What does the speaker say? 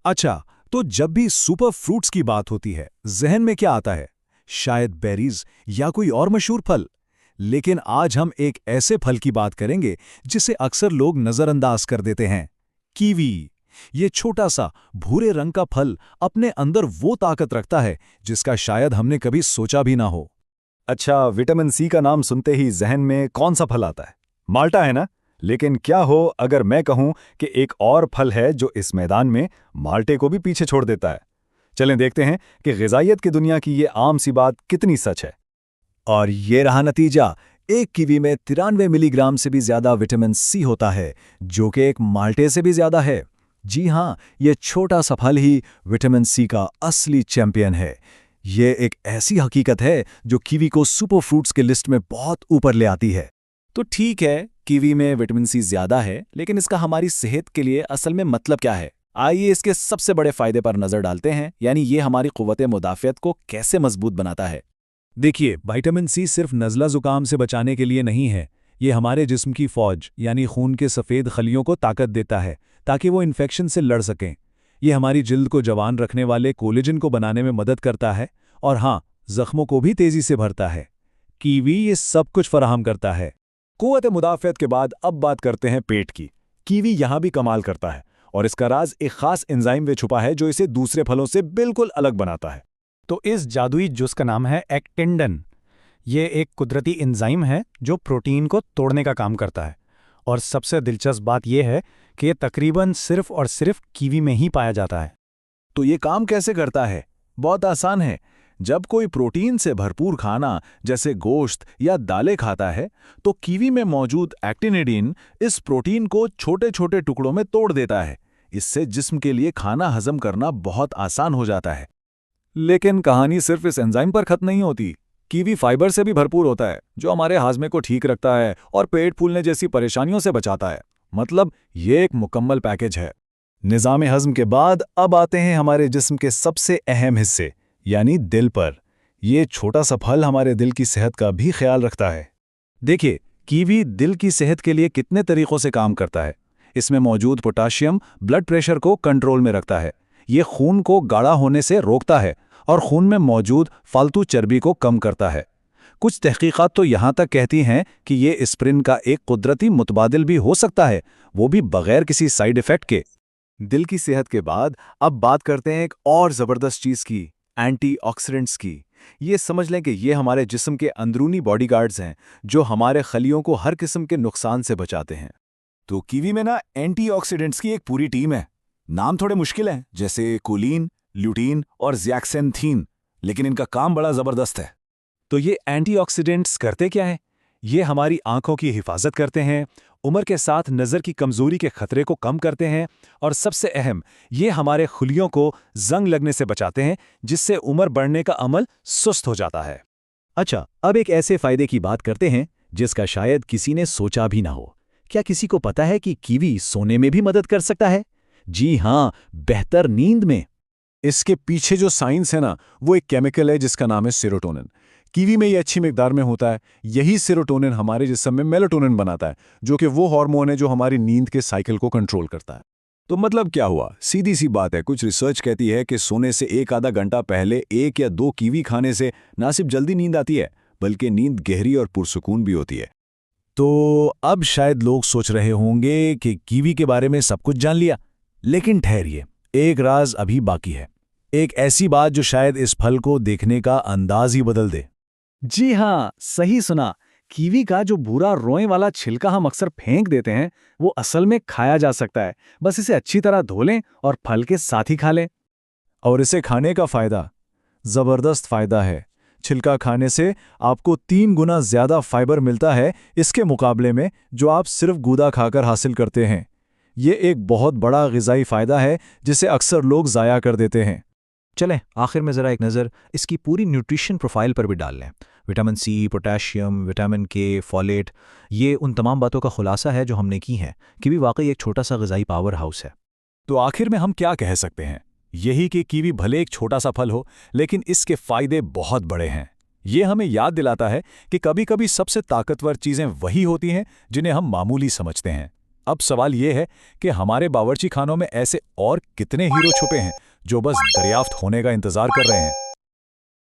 अच्छा, तो जब भी सुपर फ्रूट्स की बात होती है, जहन में क्या आता है? शायद बेरीज या कोई और मशहूर फल। लेकिन आज हम एक ऐसे फल की बात करेंगे जिसे अक्सर लोग नजरअंदाज कर देते हैं। कीवी। ये छोटा सा भूरे रंग का फल अपने अंदर वो ताकत रखता है जिसका शायद हमने कभी सोचा भी ना हो। अच्छा, विटामिन सी का नाम सुनते ही जहन में कौन सा फल आता है? माल्टा है ना? लेकिन क्या हो अगर मैं कहूं कि एक और फल है जो इस मैदान में माल्टे को भी पीछे छोड़ देता है। चलें देखते हैं कि ग़िज़ाइयत की दुनिया की ये आम सी बात कितनी सच है। और ये रहा नतीजा। एक कीवी में 93 मिलीग्राम से भी ज्यादा विटामिन सी होता है, जो कि एक माल्टे से भी ज्यादा है। जी हाँ, ये छोटा सा फल ही विटामिन सी का असली चैंपियन है। ये एक ऐसी हकीकत है जो कीवी को सुपर फ्रूट्स के लिस्ट में बहुत ऊपर ले आती है। तो ठीक है, कीवी में विटामिन सी ज्यादा है, लेकिन इसका हमारी सेहत के लिए असल में मतलब क्या है? आइए इसके सबसे बड़े फायदे पर नजर डालते हैं, यानी ये हमारी कुव्वत मुदाफ़ियत को कैसे मजबूत बनाता है। देखिए, विटामिन सी सिर्फ नज़ला ज़ुकाम से बचाने के लिए नहीं है। ये हमारे जिस्म की फ़ौज यानी खून के सफ़ेद खलियों को ताकत देता है ताकि वो इन्फेक्शन से लड़ सकें। ये हमारी जिल्द को जवान रखने वाले कोलेजन को बनाने में मदद करता है और हाँ, ज़ख्मों को भी तेज़ी से भरता है। कीवी ये सब कुछ फराहम करता है। कुव्वत मुदाफ़ियत के बाद अब बात करते हैं पेट की। कीवी यहाँ भी कमाल करता है और इसका राज एक खास एंजाइम में छुपा है जो इसे दूसरे फलों से बिल्कुल अलग बनाता है। तो इस जादुई जुस का नाम है एक्टिंडन। ये एक कुदरती एंजाइम है जो प्रोटीन को तोड़ने का काम करता है। और सबसे दिलचस्प बात यह है कि ये तकरीबन सिर्फ और सिर्फ कीवी में ही पाया जाता है। तो ये काम कैसे करता है? बहुत आसान है। जब कोई प्रोटीन से भरपूर खाना जैसे गोश्त या दालें खाता है, तो कीवी में मौजूद एक्टिनिडीन इस प्रोटीन को छोटे छोटे टुकड़ों में तोड़ देता है। इससे जिस्म के लिए खाना हजम करना बहुत आसान हो जाता है। लेकिन कहानी सिर्फ इस एंजाइम पर खत्म नहीं होती। कीवी फाइबर से भी भरपूर होता है, जो हमारे हाजमे को ठीक रखता है और पेट फूलने जैसी परेशानियों से बचाता है। मतलब ये एक मुकम्मल पैकेज है। निज़ाम हज़म के बाद अब आते हैं हमारे जिस्म के सबसे अहम हिस्से, यानी दिल पर। ये छोटा सा फल हमारे दिल की सेहत का भी ख्याल रखता है। देखिए, कीवी दिल की सेहत के लिए कितने तरीक़ों से काम करता है। इसमें मौजूद पोटाशियम ब्लड प्रेशर को कंट्रोल में रखता है। ये खून को गाढ़ा होने से रोकता है और खून में मौजूद फालतू चर्बी को कम करता है। कुछ तहकीकात तो यहाँ तक कहती हैं कि ये एस्प्रिन का एक कुदरती मुतबादिल भी हो सकता है, वो भी बगैर किसी साइड इफ़ेक्ट के। दिल की सेहत के बाद अब बात करते हैं एक और ज़बरदस्त चीज़ की, एंटीऑक्सीडेंट्स की। ये समझ लें कि ये हमारे जिस्म के अंदरूनी बॉडीगार्ड्स हैं जो हमारे खलियों को हर किस्म के नुकसान से बचाते हैं। तो कीवी में ना एंटीऑक्सीडेंट्स की एक पूरी टीम है। नाम थोड़े मुश्किल हैं, जैसे कोलिन, ल्यूटीन और ज़ैक्सेंथीन, लेकिन इनका काम बड़ा ज़बरदस्त है। तो ये एंटीऑक्सीडेंट्स करते क्या हैं? ये हमारी आंखों की हिफाजत करते हैं, उम्र के साथ नज़र की कमज़ोरी के खतरे को कम करते हैं और सबसे अहम, ये हमारे खुलियों को जंग लगने से बचाते हैं, जिससे उम्र बढ़ने का अमल सुस्त हो जाता है। अच्छा, अब एक ऐसे फ़ायदे की बात करते हैं जिसका शायद किसी ने सोचा भी ना हो। क्या किसी को पता है कि कीवी सोने में भी मदद कर सकता है? जी हाँ, बेहतर नींद में। इसके पीछे जो साइंस है ना, वो एक केमिकल है जिसका नाम है सेरोटोनिन। कीवी में ये अच्छी मिकदार में होता है। यही सेरोटोनिन हमारे जिस्म में मेलाटोनिन बनाता है, जो कि वो हार्मोन है जो हमारी नींद के साइकिल को कंट्रोल करता है। तो मतलब क्या हुआ? सीधी सी बात है, कुछ रिसर्च कहती है कि सोने से एक आधा घंटा पहले 1 या 2 कीवी खाने से ना सिर्फ जल्दी नींद आती है, बल्कि नींद गहरी और पुरसुकून भी होती है। तो अब शायद लोग सोच रहे होंगे कि कीवी के बारे में सब कुछ जान लिया, लेकिन ठहरिए, एक राज अभी बाकी है। एक ऐसी बात जो शायद इस फल को देखने का अंदाज ही बदल दे। जी हाँ, सही सुना। कीवी का जो भूरा रोए वाला छिलका हम अक्सर फेंक देते हैं, वो असल में खाया जा सकता है। बस इसे अच्छी तरह धो लें और फल के साथ ही खा लें। और इसे खाने का फ़ायदा ज़बरदस्त फ़ायदा है। छिलका खाने से आपको 3 गुना ज़्यादा फाइबर मिलता है इसके मुकाबले में जो आप सिर्फ गूदा खाकर हासिल करते हैं। ये एक बहुत बड़ा ग़िज़ाई फ़ायदा है जिसे अक्सर लोग ज़ाया कर देते हैं। चलें आखिर में ज़रा एक नज़र इसकी पूरी न्यूट्रिशन प्रोफाइल पर भी डाल लें। विटामिन सी, पोटेशियम, विटामिन के, फोलेट, ये उन तमाम बातों का खुलासा है जो हमने की हैं कि भी वाकई एक छोटा सा ग़िज़ाई पावर हाउस है। तो आखिर में हम क्या कह सकते हैं? यही कि कीवी भले एक छोटा सा फल हो, लेकिन इसके फ़ायदे बहुत बड़े हैं। ये हमें याद दिलाता है कि कभी-कभी सबसे ताकतवर चीज़ें वही होती हैं जिन्हें हम मामूली समझते हैं। अब सवाल ये है कि हमारे बावर्ची खानों में ऐसे और कितने हीरो छुपे हैं जो बस दरियाफ्त होने का इंतजार कर रहे हैं।